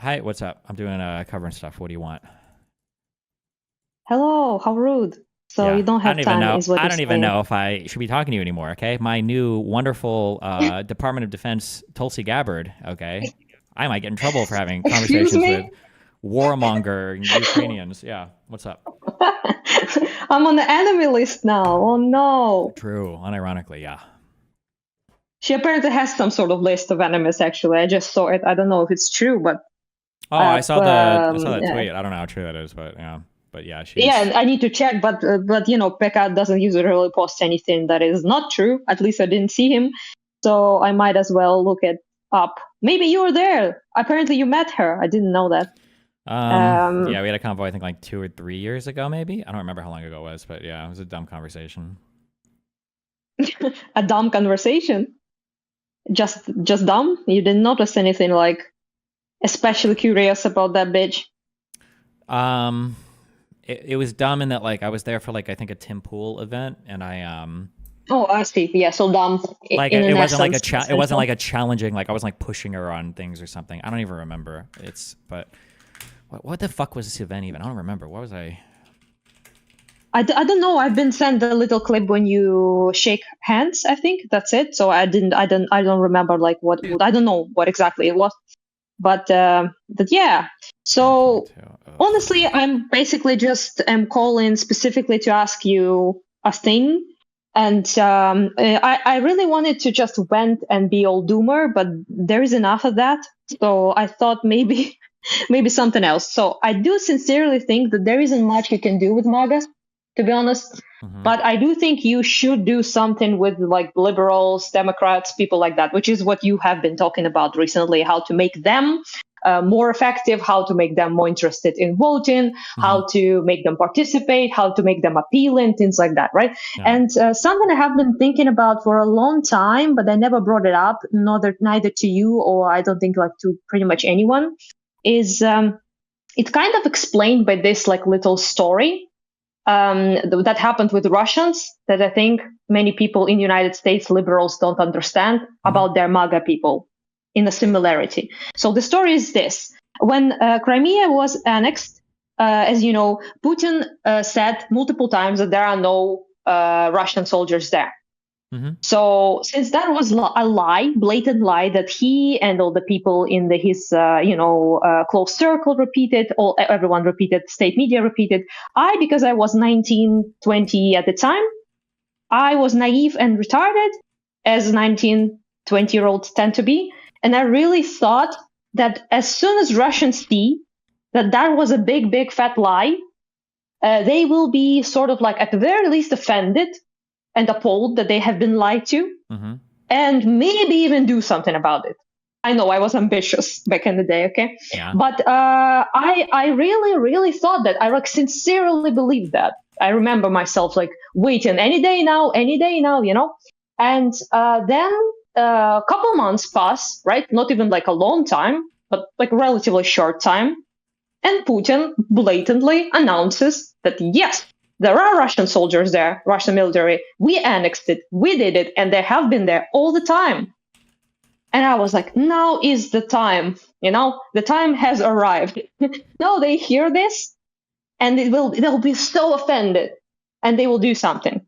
Hi, what's up? I'm doing covering stuff. What do you want? Hello, how rude. So you Yeah, don't I don't have even time, know. is what I you're don't even saying. know if I should be talking to you anymore. Okay, my new wonderful Department of Defense Tulsi Gabbard. Okay, I might get in trouble for having Excuse conversations me? with warmonger Ukrainians. Yeah, what's up? I'm on the enemy list now. Oh no. True, unironically, yeah. She apparently has some sort of list of enemies, actually. I just saw it. I don't know if it's true, but Oh, uh, I saw um, that yeah, tweet. I don't know how true that is, but yeah, yeah, she's and I need to check, but Pekka doesn't usually really post anything that is not true. At least I didn't see him, so I might as well look it up. Maybe you were there. Apparently, you met her. I didn't know that. yeah. Um, We had a convo I think like 2 or 3 years ago, maybe. I don't remember how long ago it was, but yeah, it was a dumb conversation. a dumb conversation. Just dumb. You didn't notice anything like especially curious about that bitch. Um, it was dumb in that like I was there for like I think a Tim Pool event, and Oh, I see. Yeah, so dumb like in it an wasn't like essence, it wasn't like essential. a challenging, like I wasn't like pushing her on things or something. I don't even remember. It's but what the fuck was this event even? I don't remember. What was I? I don't know. I've been sent a little clip when you shake hands. I think that's it. So I don't remember like what I don't know what exactly it was. But yeah. So 2022. Ugh. honestly, I'm basically just am calling specifically to ask you a thing. And I really wanted to just vent and be all doomer, but there is enough of that. So I thought maybe maybe something else. So I do sincerely think that there isn't much you can do with MAGAs, to be honest. Mm-hmm. But I do think you should do something with like liberals, Democrats, people like that, which is what you have been talking about recently, how to make them more effective, how to make them more interested in voting, Mm-hmm. how to make them participate, how to make them appealing, things like that, right? Yeah. And something I have been thinking about for a long time, but I never brought it up, neither to you or I don't think like to pretty much anyone, is it's kind of explained by this like little story that happened with the Russians that I think many people in the United States liberals don't understand Mm-hmm. about their MAGA people in a similarity. So the story is this: when Crimea was annexed, as you know, Putin said multiple times that there are no Russian soldiers there. Mm-hmm. So since that was a lie, blatant lie that he and all the people in his close circle repeated, all everyone repeated, state media repeated. Because I was 19, 20 at the time, I was naive and retarded, as 19, 20-year-olds tend to be, and I really thought that as soon as Russians see that that was a big, big fat lie, they will be sort of like at the very least offended and appalled that they have been lied to Mm-hmm. and maybe even do something about it. I know I was ambitious back in the day, okay, Yeah. but I really really thought that I like sincerely believed that. I remember myself like waiting any day now, and then a couple months pass, right? Not even like a long time, but like a relatively short time, and Putin blatantly announces that yes, there are Russian soldiers there, Russian military. We annexed it, we did it, and they have been there all the time. And I was like, now is the time. The time has arrived. No, they hear this and they'll be so offended and they will do something.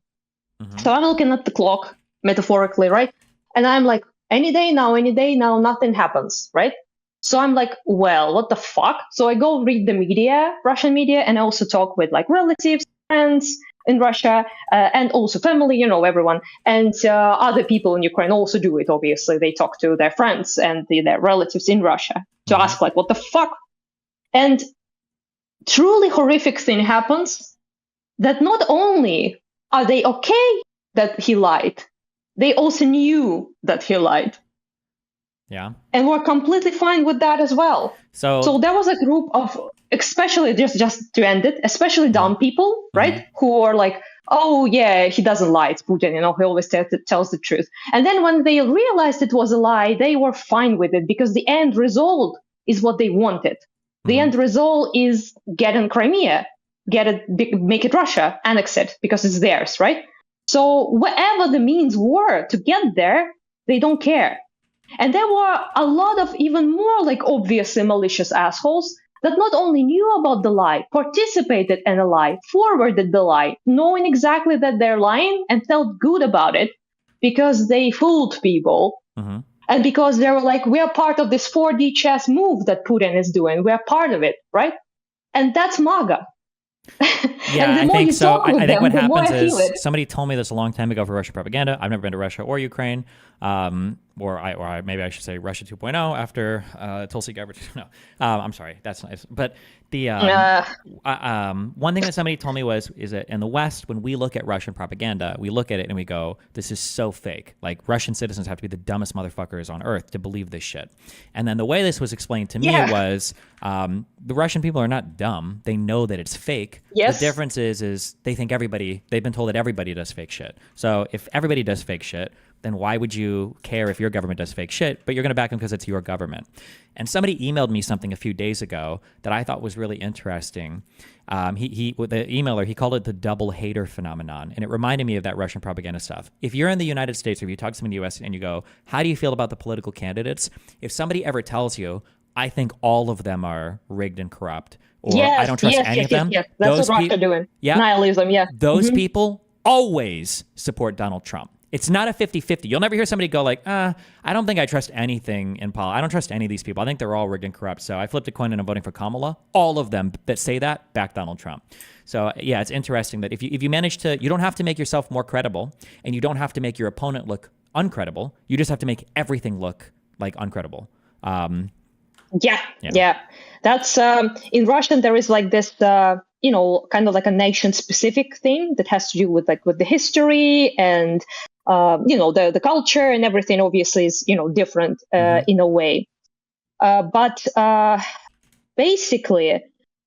Mm-hmm. So I'm looking at the clock, metaphorically, right? And I'm like, any day now, nothing happens, right? So I'm like, well, what the fuck? So I go read the media, Russian media, and I also talk with like relatives, friends in Russia, and also family, everyone. And other people in Ukraine also do it, obviously. They talk to their friends and their relatives in Russia to Mm-hmm. ask, like, what the fuck? And truly horrific thing happens that not only are they okay that he lied, they also knew that he lied Yeah. and were completely fine with that as well. So So. there was a group of, especially just to end it, especially Mm-hmm. dumb people, Mm-hmm. right? Who are like, oh yeah, he doesn't lie, it's Putin, he always tells the truth. And then when they realized it was a lie, they were fine with it because the end result is what they wanted. The Mm-hmm. end result is get in Crimea, get it, make it Russia, annex it because it's theirs, right? So whatever the means were to get there, they don't care. And there were a lot of even more like obviously malicious assholes that not only knew about the lie, participated in the lie, forwarded the lie, knowing exactly that they're lying and felt good about it because they fooled people. Mm-hmm. And because they were like, we are part of this 4D chess move that Putin is doing. We are part of it, right? And that's MAGA. Yeah, and the I more think you so. talk with I think them, what the more happens I feel is it. somebody told me this a long time ago for Russia propaganda. I've never been to Russia or Ukraine, maybe I should say Russia 2.0 after Tulsi Gabbard. No, I'm sorry, that's nice. But the one thing that somebody told me is that in the West, when we look at Russian propaganda, we look at it and we go, "This is so fake." Like Russian citizens have to be the dumbest motherfuckers on earth to believe this shit. And then the way this was explained to me was, the Russian people are not dumb; they know that it's fake. Yes. The difference is they think they've been told that everybody does fake shit. So if everybody does fake shit, then why would you care if your government does fake shit? But you're going to back them because it's your government. And somebody emailed me something a few days ago that I thought was really interesting. The emailer, he called it the double hater phenomenon. And it reminded me of that Russian propaganda stuff. If you're in the United States or if you talk to someone in the US and you go, how do you feel about the political candidates? If somebody ever tells you, I think all of them are rigged and corrupt, or I don't trust any of them. Yes. That's what Russia doing. Yeah. Nihilism, yeah. Those people always support Donald Trump. It's not a 50-50. You'll never hear somebody go like, I don't think I trust anything in politics. I don't trust any of these people. I think they're all rigged and corrupt. So I flipped a coin and I'm voting for Kamala. All of them that say that back Donald Trump. So yeah, it's interesting that if you manage to, you don't have to make yourself more credible and you don't have to make your opponent look uncredible. You just have to make everything look like uncredible. Yeah. That's in Russian. There is like this, kind of like a nation-specific thing that has to do with the history and the culture and everything. Obviously, is different in a way. But basically,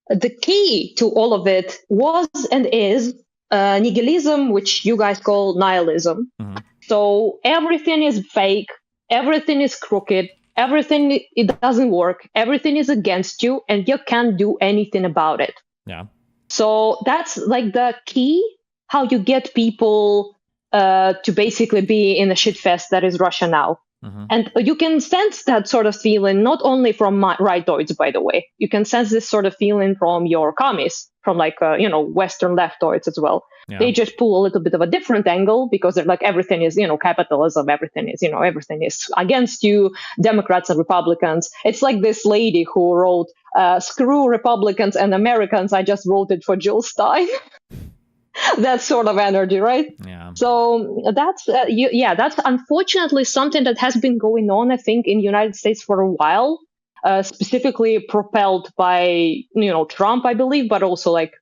the key to all of it was and is nihilism, which you guys call nihilism. Mm-hmm. So everything is fake, everything is crooked. Everything, it doesn't work. Everything is against you, and you can't do anything about it. Yeah. So that's like the key, how you get people to basically be in a shit fest that is Russia now. Mm-hmm. And you can sense that sort of feeling not only from rightoids, by the way. You can sense this sort of feeling from your commies, from Western leftoids as well. Yeah. They just pull a little bit of a different angle because they're like, everything is, capitalism, everything is against you, Democrats and Republicans. It's like this lady who wrote, screw Republicans and Americans, I just voted for Jill Stein. That sort of energy, right? Yeah. So that's that's unfortunately something that has been going on, I think, in the United States for a while, specifically propelled by Trump, I believe, but also like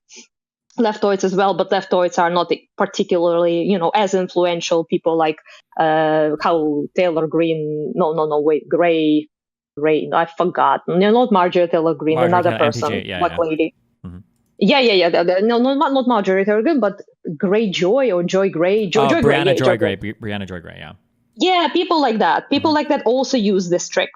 leftoids as well. But leftoids are not particularly as influential. People like how Taylor Greene, Gray, I forgot. No, not Marjorie Taylor Greene, another person, black lady. Mm-hmm. Yeah. No, not Marjorie Taylor Greene, but Greyjoy or Joy Gray. Brianna Joy Gray. Brianna Joy Gray, yeah. Yeah, people like that. People like that also use this trick.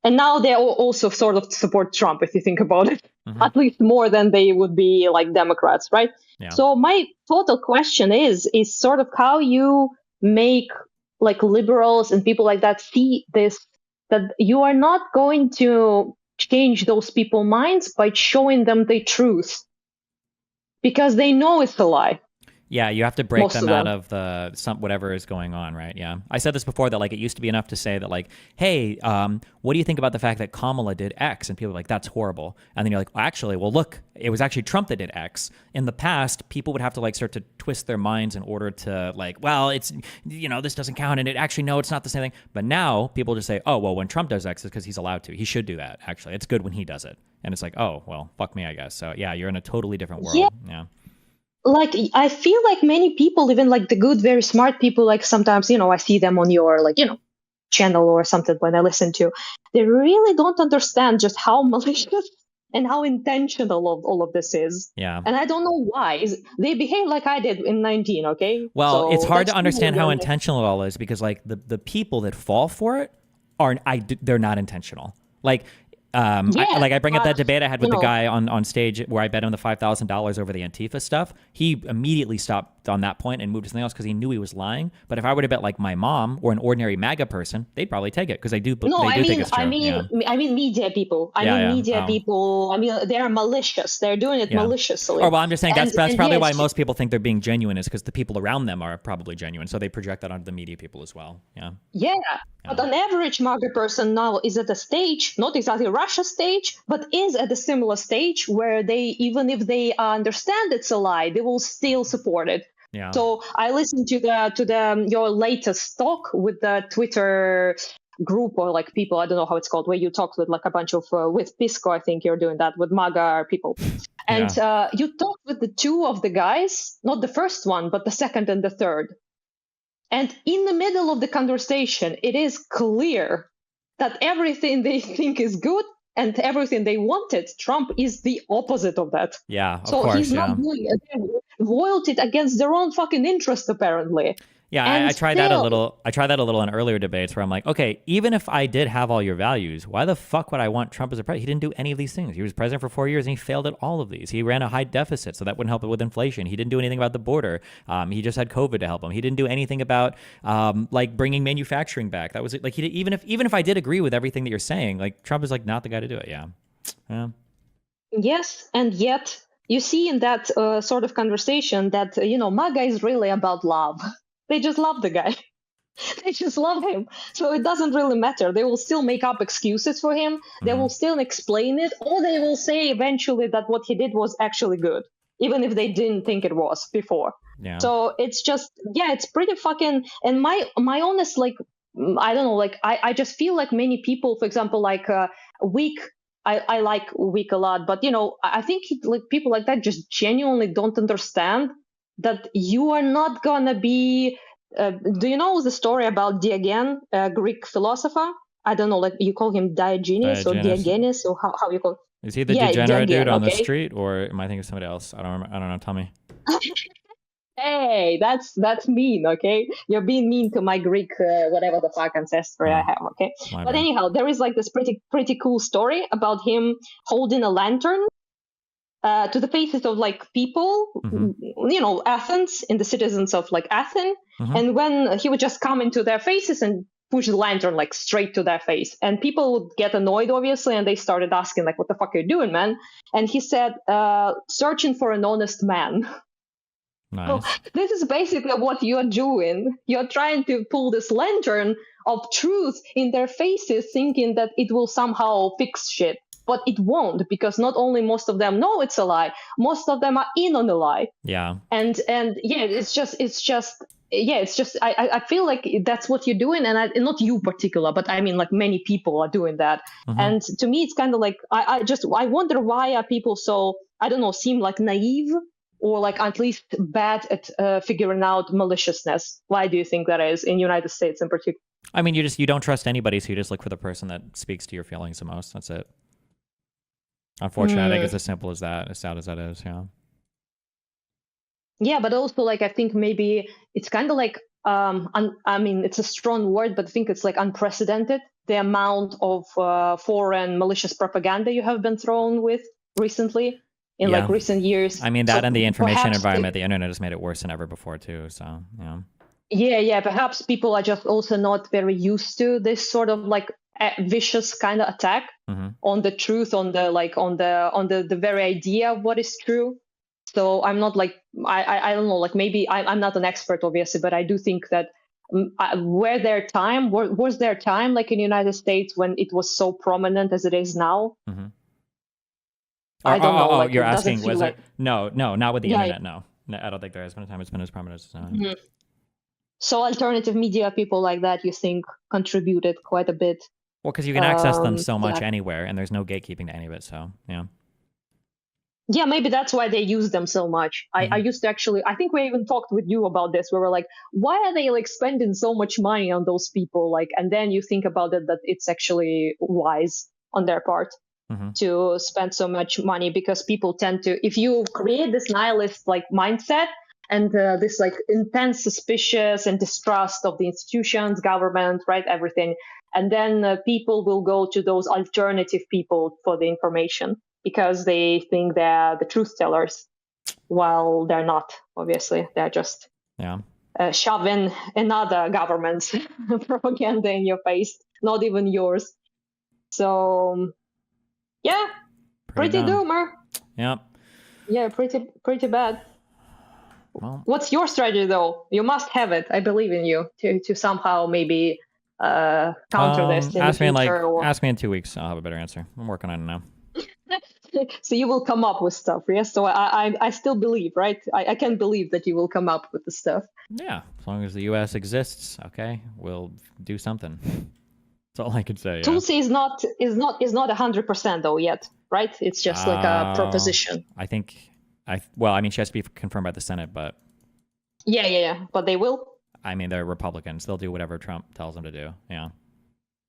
And now they also sort of support Trump, if you think about it. Mm-hmm. At least more than they would be like Democrats, right? Yeah. So my total question is sort of how you make like liberals and people like that see this, that you are not going to change those people's minds by showing them the truth. Because they know it's a lie. Yeah, you have to break them out of whatever is going on, right? Yeah. I said this before that like it used to be enough to say that like, hey, what do you think about the fact that Kamala did X? And people are like, that's horrible. And then you're like, well, actually, look, it was actually Trump that did X. In the past, people would have to like start to twist their minds in order to like, well, it's, this doesn't count. And it's not the same thing. But now people just say, oh, well, when Trump does X, it's because he's allowed to. He should do that, actually. It's good when he does it. And it's like, oh, well, fuck me, I guess. So yeah, you're in a totally different world. Yeah. Like, I feel like many people, even like the good, very smart people, like sometimes, I see them on your, like, channel or something when I listen to, they really don't understand just how malicious and how intentional all of this is. Yeah. And I don't know why. They behave like I did in 19, okay? Well, so it's hard to understand how intentional it all is because, like, the people that fall for it they're not intentional. Like, I bring up that debate I had with the guy on stage where I bet him the $5,000 over the Antifa stuff. He immediately stopped on that point and move to something else because he knew he was lying. But if I were to bet like my mom or an ordinary MAGA person, they'd probably take it because No, they do think it's true. I mean media people. Media people. I mean, they're malicious. They're doing it maliciously. Or well, I'm just saying that's probably why it's most people think they're being genuine is because the people around them are probably genuine, so they project that onto the media people as well. Yeah. But an average MAGA person now is at a stage, not exactly Russia stage, but is at a similar stage where they, even if they understand it's a lie, they will still support it. Yeah. So I listened to your latest talk with the Twitter group or like people, I don't know how it's called, where you talked with like a bunch of with Pisco, I think you're doing that with MAGA people. And you talked with the two of the guys, not the first one, but the second and the third. And in the middle of the conversation, it is clear that everything they think is good and everything they wanted, Trump is the opposite of that. Yeah, of so course, he's not doing loyalty against their own fucking interest, apparently. Yeah, I tried that a little. I tried that a little in earlier debates where I'm like, okay, even if I did have all your values, why the fuck would I want Trump as a president? He didn't do any of these things. He was president for 4 years and he failed at all of these. He ran a high deficit, so that wouldn't help it with inflation. He didn't do anything about the border. He just had COVID to help him. He didn't do anything about like bringing manufacturing back. That was like even if I did agree with everything that you're saying, like Trump is like not the guy to do it. Yeah. Yes, and yet you see in that sort of conversation that MAGA is really about love. They just love the guy. They just love him. So it doesn't really matter. They will still make up excuses for him. They will still explain it, or they will say eventually that what he did was actually good, even if they didn't think it was before. Yeah. So it's just, it's pretty fucking, and my honest, like, I don't know, like, I just feel like many people, for example, like Week, I like Week a lot, but, I think like people like that just genuinely don't understand that you are not gonna be. Do you know the story about Diogenes, Greek philosopher? I don't know, like you call him Diogenes or Diogenes, or how you call? Is he the degenerate dude on the street, or am I thinking of somebody else? I don't know. Tell me. Hey, that's mean, okay? You're being mean to my Greek, whatever the fuck ancestry I have, okay? But anyhow, there is like this pretty cool story about him holding a lantern to the faces of like people, Athens, and the citizens of like Athens. And when he would just come into their faces and push the lantern like straight to their face, and people would get annoyed, obviously, and they started asking like, "What the fuck are you doing, man?" And he said, "Searching for an honest man." Nice. So this is basically what you're doing. You're trying to pull this lantern of truth in their faces, thinking that it will somehow fix shit. But it won't, because not only most of them know it's a lie, most of them are in on the lie. Yeah. And it's just I feel like that's what you're doing, and not you particular, but I mean like many people are doing that. And to me, it's kind of like I wonder why are people so, I don't know, seem like naive or like at least bad at figuring out maliciousness. Why do you think that is in United States in particular? I mean, you don't trust anybody, so you just look for the person that speaks to your feelings the most. That's it. Unfortunately, I think it's as simple as that, as sad as that is, Yeah, but also, like, I think maybe it's kind of like, I mean, it's a strong word, but I think it's like unprecedented, the amount of foreign malicious propaganda you have been thrown with recently in like recent years. I mean, that and the information environment, the internet has made it worse than ever before too, so, Yeah, perhaps people are just also not very used to this sort of like vicious kind of attack on the truth, on the very idea of what is true. So I'm not like, I don't know, like maybe I'm not an expert, obviously, but I do think that was there time like in the United States when it was so prominent as it is now? I don't know. Like, you're asking, was it? No, not with the internet, no. I don't think there has been a time it's been as prominent as now. So alternative media, people like that, you think contributed quite a bit? Well, because you can access them so much anywhere, and there's no gatekeeping to any of it, so, yeah. Yeah, maybe that's why they use them so much. I used to actually, I think we even talked with you about this. We were like, why are they like spending so much money on those people? Like, and then you think about it, that it's actually wise on their part to spend so much money, because people tend to, if you create this nihilist like mindset and this like intense suspicious and distrust of the institutions, government, right, everything, and then people will go to those alternative people for the information, because they think they're the truth tellers. while they're not. Obviously, they're just Yeah. shoving another government's propaganda in your face, not even yours. So yeah, pretty dumb. doomer. Yep. Yeah, pretty bad. Well, What's your strategy though? You must have it. I believe in you to somehow maybe counter this in the future. ask me in 2 weeks. I'll have a better answer. I'm working on it now. So you will come up with stuff, yes? So I still believe, right? I can believe that you will come up with the stuff. Yeah, as long as the U.S. exists, okay, we'll do something. That's all I could say. Yeah. Tulsi is not 100% though yet, right? It's just like a proposition. I think well, I mean, she has to be confirmed by the Senate, but Yeah. But they will. I mean, they're Republicans. They'll do whatever Trump tells them to do. Yeah.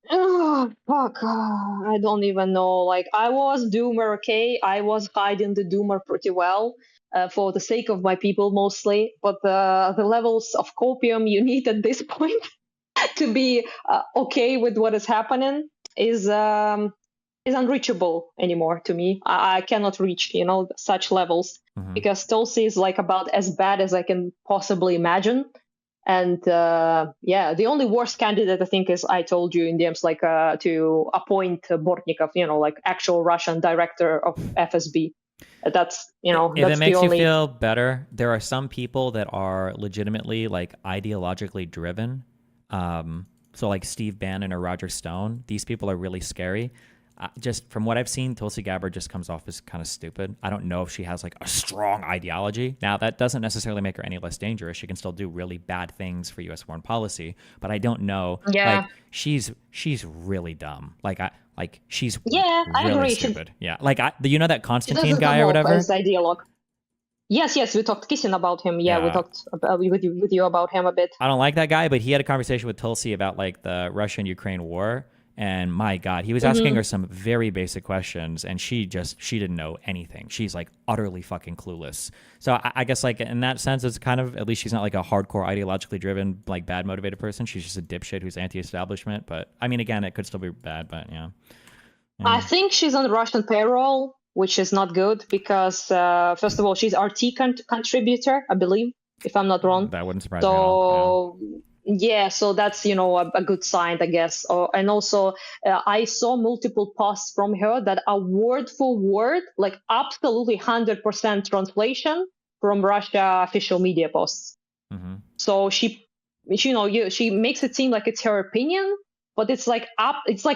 Oh fuck! I don't even know. Like I was doomer, okay? I was hiding the doomer pretty well. For the sake of my people mostly, but the levels of copium you need at this point to be okay with what is happening is unreachable anymore to me. I cannot reach such levels because Tulsi is like about as bad as I can possibly imagine. And the only worst candidate I think is I told you in DMs like to appoint Bortnikov, like actual Russian director of FSB. That's if that's it makes the only... you feel better, there are some people that are legitimately like ideologically driven. So like Steve Bannon or Roger Stone, these people are really scary. Just from what I've seen, Tulsi Gabbard just comes off as kind of stupid. I don't know if she has like a strong ideology. Now, that doesn't necessarily make her any less dangerous. She can still do really bad things for U.S. foreign policy, but I don't know. Yeah. Like she's really dumb. She's I really agree. stupid. Yeah. Like that Constantine guy or whatever. As ideologue. Yes, we talked kissing about him. Yeah, we talked with you about him a bit. I don't like that guy, but he had a conversation with Tulsi about like the Russia-Ukraine war. And my God, he was asking her some very basic questions, and she didn't know anything. She's like utterly fucking clueless. So I guess like in that sense, it's kind of, at least she's not like a hardcore ideologically driven, like bad motivated person. She's just a dipshit who's anti-establishment. But I mean, again, it could still be bad, but yeah. I think she's on Russian payroll, which is not good because first of all, she's RT contributor, I believe, if I'm not wrong. That wouldn't surprise me at all. Yeah, so that's a good sign, I guess. And also, I saw multiple posts from her that are word for word, like absolutely 100% translation from Russia official media posts. So she makes it seem like it's her opinion, but it's like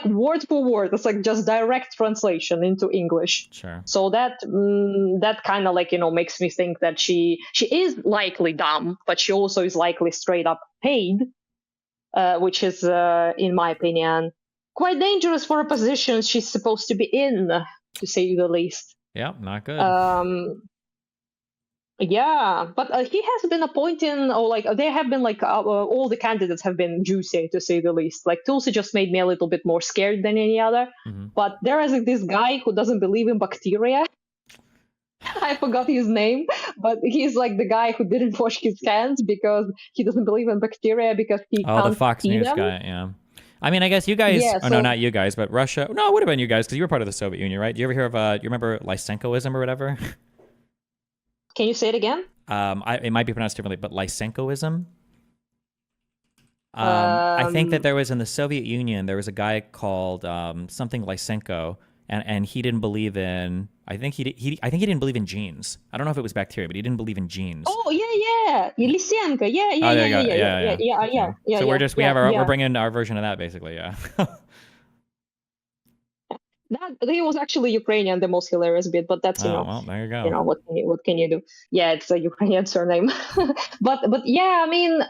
word for word. It's like just direct translation into English. Sure. So that kind of like makes me think that she is likely dumb, but she also is likely straight up paid, which is in my opinion quite dangerous for a position she's supposed to be in, to say the least. Yeah, not good. Yeah, but he has been appointing, or like they have been like all the candidates have been juicy, to say the least. Like Tulsi just made me a little bit more scared than any other. But there is this guy who doesn't believe in bacteria. I forgot his name, but he's like the guy who didn't wash his hands because he doesn't believe in bacteria because he can't the Fox see News them. Guy, yeah. I mean, I guess you guys. Yeah, no, not you guys, but Russia. No, it would have been you guys because you were part of the Soviet Union, right? Do you ever hear of? You remember Lysenkoism or whatever? Can you say it again? It might be pronounced differently, but Lysenkoism. I think that there was in the Soviet Union, there was a guy called something Lysenko, and he didn't believe in. I think he didn't believe in genes. I don't know if it was bacteria, but he didn't believe in genes. Oh yeah, Lysenko. Yeah. So we're bringing our version of that basically, yeah. He was actually Ukrainian, the most hilarious bit, but that's well, there you go. What can you do? Yeah, it's a Ukrainian surname. but yeah, I mean,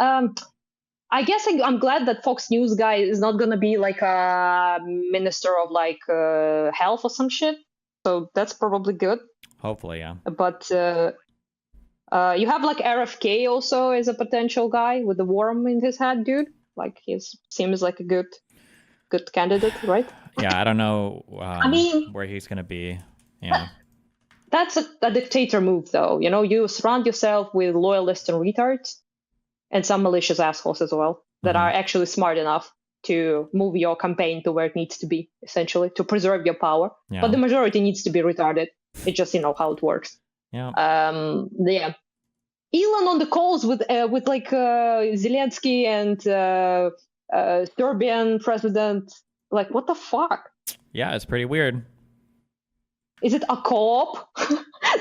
I guess I'm glad that Fox News guy is not gonna be like a minister of like health or some shit. So that's probably good. Hopefully, yeah. But you have like RFK also as a potential guy with the worm in his head, dude. Like he seems like a good candidate, right? Yeah, I don't know I mean, where he's going to be. Yeah. That's a dictator move, though. You surround yourself with loyalists and retards and some malicious assholes as well that are actually smart enough to move your campaign to where it needs to be, essentially, to preserve your power. Yeah. But the majority needs to be retarded. It's just, how it works. Yeah. Yeah. Elon on the calls with like Zelensky and Serbian president. Like, what the fuck? Yeah, it's pretty weird. Is it a co-op?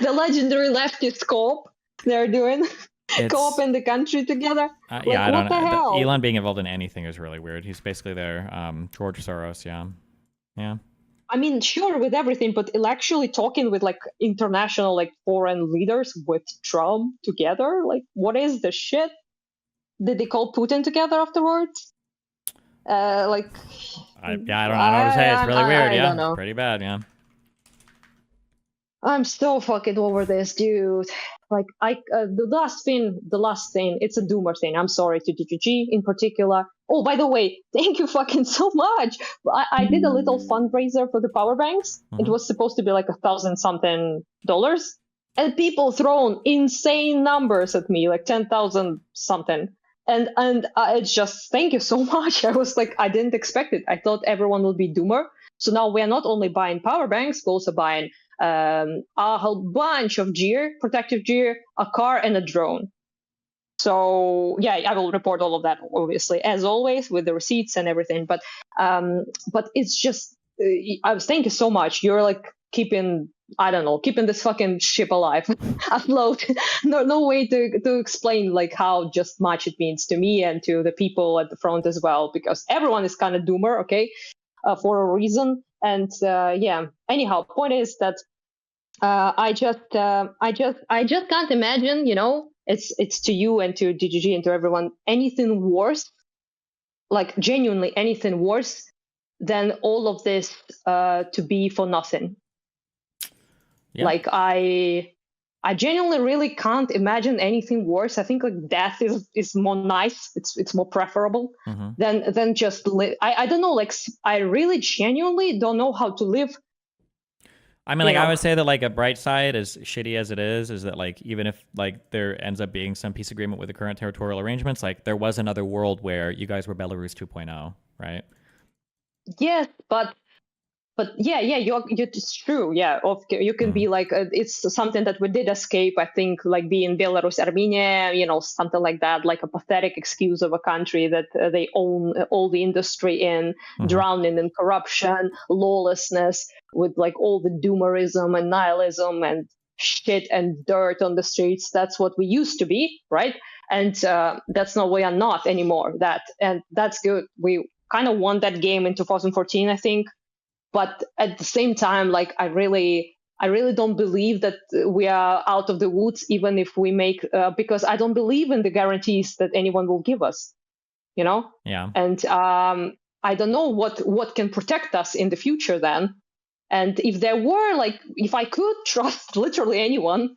The legendary leftist co-op they're doing? Co-op It's in the country together? yeah, Like, I don't what the know. hell? Elon being involved in anything is really weird. He's basically their George Soros. Yeah, yeah. I mean, sure, with everything, but actually talking with like international, like foreign leaders with Trump together, like, what is the shit? Did they call Putin together afterwards? Like, Yeah, I don't know what to say. It's really weird. I don't Yeah, know. pretty bad. Yeah. I'm so fucking over this, dude. Like, the last thing, it's a doomer thing. I'm sorry to DGG in particular. Oh, by the way, thank you fucking so much. I did a little fundraiser for the power banks. It Mm-hmm. was supposed to be like $1,000 something, and people thrown insane numbers at me, like 10,000 something. And it's just thank you so much. I was like, I didn't expect it. I thought everyone would be doomer. So now we are not only buying power banks, we're also buying a whole bunch of gear, protective gear, a car, and a drone. So yeah, I will report all of that, obviously, as always, with the receipts and everything. But it's just, I was thank you so much. You're like keeping, I don't know, keeping this fucking ship alive, afloat. No way to explain like how just much it means to me and to the people at the front as well, because everyone is kind of doomer, okay, for a reason. And yeah. Anyhow, point is that I just can't imagine, it's to you and to DGG and to everyone, anything worse, like genuinely anything worse than all of this to be for nothing. Yeah. Like I genuinely really can't imagine anything worse. I think like death is more nice. It's more preferable Mm-hmm. than just live. I don't know. Like I really genuinely don't know how to live. I mean, like, I would say that, like, a bright side, as shitty as it is that, like, even if, like, there ends up being some peace agreement with the current territorial arrangements, like, there was another world where you guys were Belarus 2.0, right? Yes, but yeah, it's true. Yeah, you can be like, it's something that we did escape. I think like being Belarus, Armenia, something like that, like a pathetic excuse of a country that they own all the industry in, drowning in corruption, lawlessness, with like all the doomerism and nihilism and shit and dirt on the streets. That's what we used to be, right? And that's not, we are not anymore. And that's good. We kind of won that game in 2014, I think. But at the same time, like I really don't believe that we are out of the woods, even if we make because I don't believe in the guarantees that anyone will give us, Yeah. And I don't know what can protect us in the future then. And if there were, like, if I could trust literally anyone,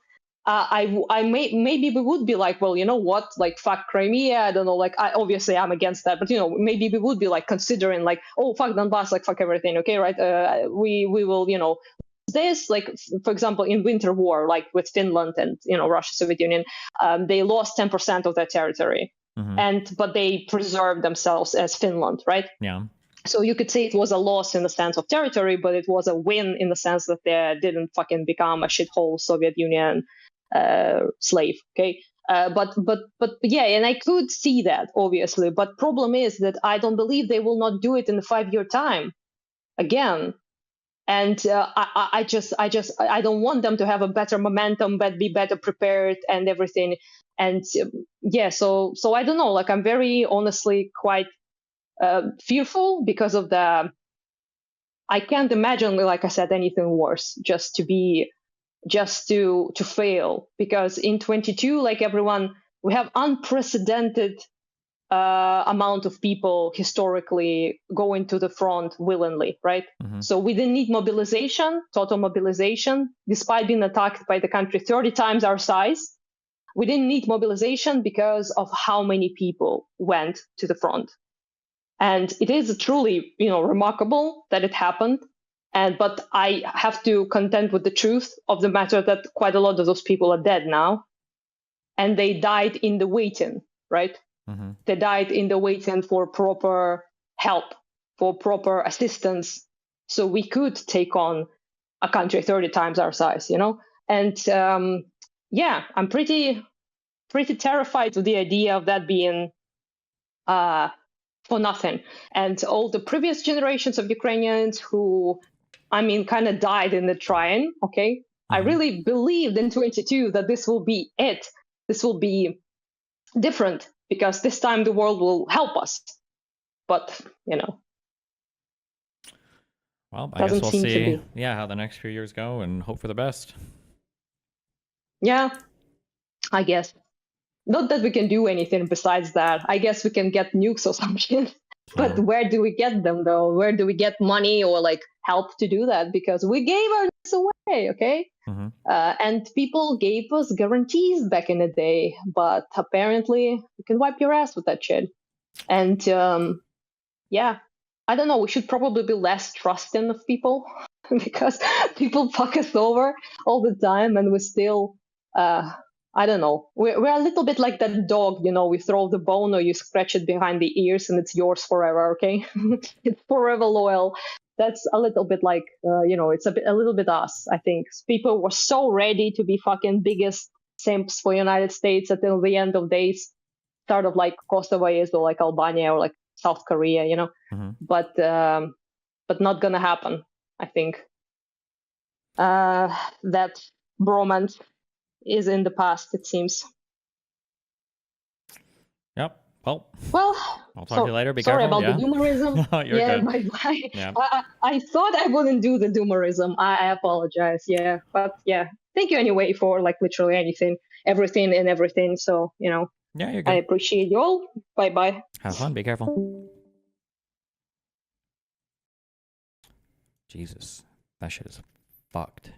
maybe we would be like, well, you know what, like, fuck Crimea. I don't know, like, obviously I'm against that, but maybe we would be like considering like, oh, fuck Donbass, like, fuck everything, okay, right? We will, this, like, for example, in winter war, like with Finland and Russia, Soviet Union, they lost 10% of their territory, but they preserved themselves as Finland, right? Yeah. So you could say it was a loss in the sense of territory, but it was a win in the sense that they didn't fucking become a shithole Soviet Union slave. Okay. But yeah, and I could see that, obviously. But problem is that I don't believe they will not do it in the 5-year time again. And I don't want them to have a better momentum, but be better prepared and everything. And yeah, so I don't know. Like, I'm very honestly quite fearful because of I can't imagine, like I said, anything worse, just to fail, because in 22, like everyone, we have unprecedented amount of people historically going to the front willingly, right? So we didn't need mobilization, total mobilization, despite being attacked by the country 30 times our size. We didn't need mobilization because of how many people went to the front. And it is truly, remarkable that it happened. But I have to contend with the truth of the matter that quite a lot of those people are dead now, and they died in the waiting, right? They died in the waiting for proper help, for proper assistance, so we could take on a country 30 times our size, And yeah, I'm pretty terrified of the idea of that being for nothing. And all the previous generations of Ukrainians who, I mean, kind of died in the trying, okay? I really believed in 22 that this will be it. This will be different because this time the world will help us. But, you know, well, I guess doesn't we'll seem to see, be. yeah, how the next few years go and hope for the best. Yeah, I guess. Not that we can do anything besides that. I guess we can get nukes or some shit. But where do we get them though? Where do we get money or like help to do that? Because we gave our nukes away, okay? And people gave us guarantees back in the day, but apparently you can wipe your ass with that shit. And yeah, I don't know. We should probably be less trusting of people because people fuck us over all the time, and we still. I don't know. We're a little bit like that dog, you know, we throw the bone or you scratch it behind the ears and it's yours forever, okay? It's forever loyal. That's a little bit like, you know, it's a little bit us, I think. People were so ready to be fucking biggest simps for United States until the end of days, sort of like Kosovo is or like Albania or like South Korea, you know? But not gonna happen, I think. That bromance is in the past, it seems. Yep. Well, I'll talk to you later. Be sorry careful. about the doomerism. No, you're Yeah, good. bye. Yeah. I thought I wouldn't do the doomerism. I apologize. Yeah, but yeah, thank you anyway for like literally everything and everything. So, you know, Yeah, you're I good. appreciate you all. Bye bye. Have fun. Be careful. Jesus, that shit is fucked.